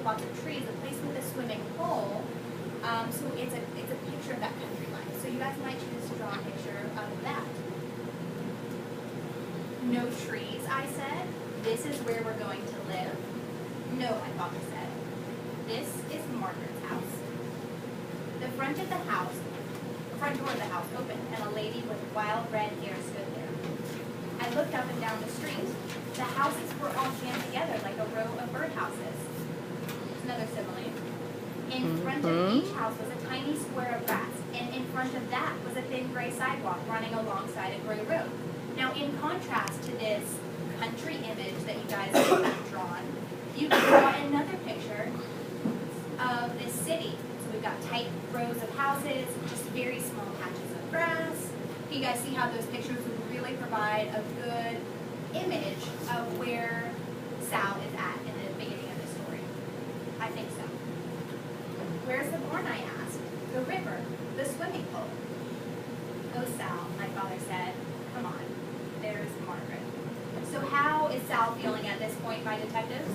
lots of trees, a place with a swimming hole. So it's a picture of that country life. So you guys might choose to draw a picture of that. No trees, I said. This is where we're going to live. No, my father said. This is Margaret's house. The front door of the house opened, and a lady with wild red hair stood there. I looked up and down the street. The houses were all jammed together like a row of birdhouses. There's another simile. In front of each house was a tiny square of grass, and in front of that was a thin gray sidewalk running alongside a gray road. Now, in contrast to this country image that you guys have drawn, you can draw another picture of this city. So we've got tight rows of houses, just very small patches of grass. You guys see how those pictures would really provide a good image of where Sal is at in the beginning of the story? I think so. Where's the barn, I asked? The river, the swimming pool. Oh, Sal, my father said. Come on, there's Margaret. So how is Sal feeling at this point, my detectives?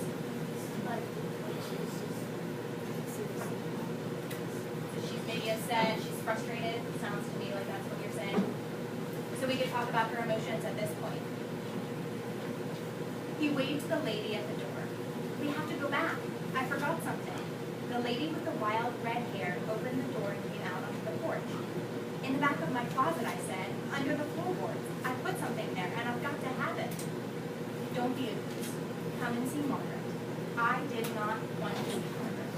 So she's maybe upset, she's frustrated. Sounds to me like that's what you're saying. So we could talk about her emotions at this point. He waved to the lady at the door. We have to go back. I forgot something. The lady with the wild red hair opened the door and came out onto the porch. In the back of my closet, I said, under the floorboards. I put something there, and I've got to have it. Don't be a goose. Come and see Margaret. I did not want to see Margaret.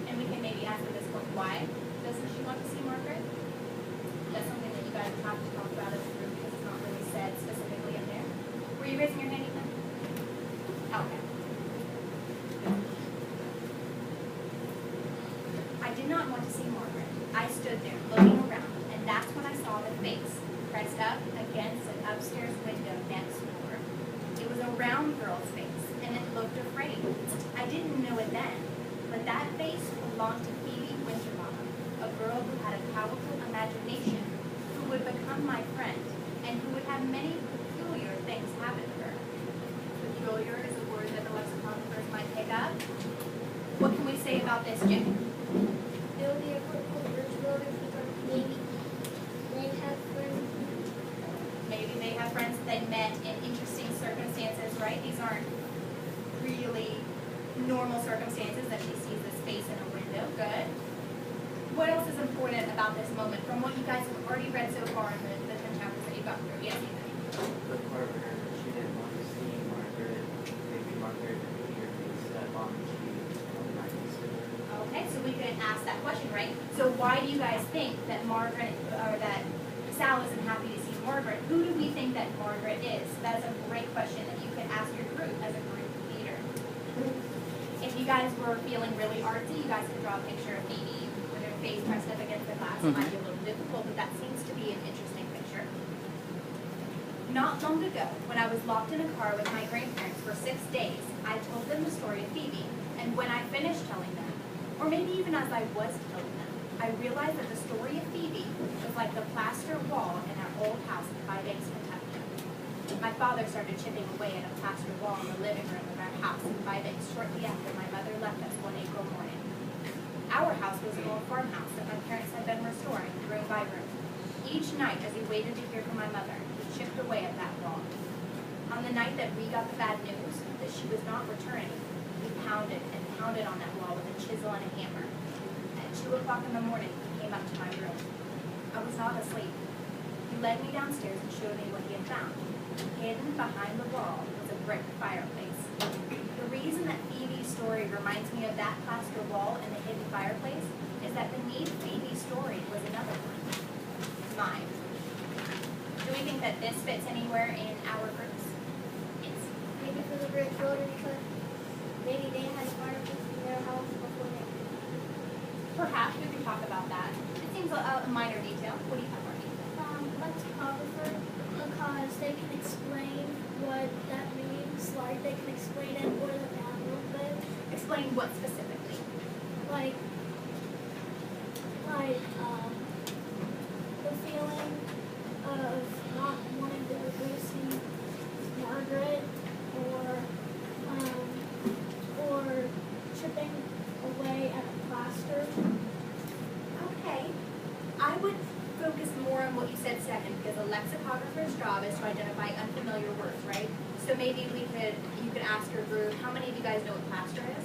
And we can maybe ask at this point, why doesn't she want to see Margaret? That's something that you guys have to talk about as a group because it's not really said specifically in there. Were you raising your hand, Ethan? Okay. I did not want to see Margaret. I stood there looking around, and that's when I saw the face pressed up against an upstairs window next door. It was a round girl's face, and it looked afraid. I didn't know it then, but that face belonged to Phoebe Winterbottom, a girl who had a powerful imagination, who would become my friend, and who would have many peculiar things happen to her. Peculiar is a word that the lexicographers might pick up. What can we say about this, Jim? It would be a purple bridge road because maybe they have friends. Maybe they have friends they met in interesting circumstances, right? These aren't really normal circumstances that she sees this face in a window. Good. What else is important about this moment from what you guys have already read so far in the 10 chapters that you've got through? Yes, Ethan? The part where she didn't want to see Margaret, maybe Margaret didn't hear me step on the street on my sister. Okay, so we can ask that question, right? So why do you guys think that Margaret, or that Sal isn't happy to see Margaret? Who do we think that Margaret is? That is a great question that you could ask your group as a group leader. If you guys were feeling really artsy, you guys could draw a picture of Phoebe with her face pressed up against the glass. It might be a little difficult, but that seems to be an interesting picture. Not long ago, when I was locked in a car with my grandparents for 6 days, I told them the story of Phoebe, and when I finished telling them, or maybe even as I was telling them, I realized that the story of Phoebe was like the plaster wall in our old house in Five Banks, Kentucky. My father started chipping away at a plaster wall in the living room of our house in Five Banks shortly after my mother left us one April morning. Our house was an old farmhouse that my parents had been restoring room by room. Each night, as he waited to hear from my mother, he chipped away at that wall. On the night that we got the bad news that she was not returning, he pounded and pounded on that wall with a chisel and a hammer. At 2 o'clock in the morning, he came up to my room. I was not asleep. He led me downstairs and showed me what he had found. Hidden behind the wall was a brick fireplace. The reason that Phoebe's story reminds me of that plaster wall and the hidden fireplace is that beneath Phoebe's story was another one. Mine. Do we think that this fits anywhere in our groups? Yes. Maybe for the bridge road because maybe they had fireplace in their house before they. Perhaps we could talk about that. It seems a minor detail. What do you have, Marty? Lexicographer because they can explain what that means. Like they can explain it more than that a little bit. Explain what specifically? Like the feeling of not wanting to go see Margaret or first job is to identify unfamiliar words, right? So maybe you could ask your group, how many of you guys know what plaster is?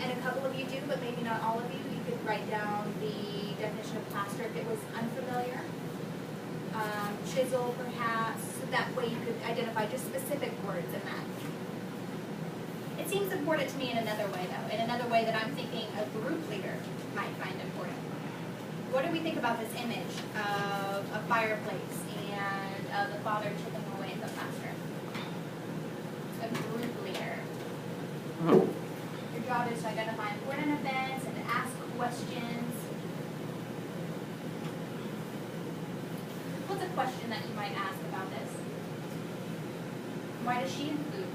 And a couple of you do, but maybe not all of you. You could write down the definition of plaster if it was unfamiliar. Chisel, perhaps, so that way you could identify just specific words in that. It seems important to me in another way, though, in another way that I'm thinking a group leader might find important. What do we think about this image of a fireplace and of the father chipping away at the plaster? A group leader. Your job is to identify important events and to ask questions. What's a question that you might ask about this? Why does she include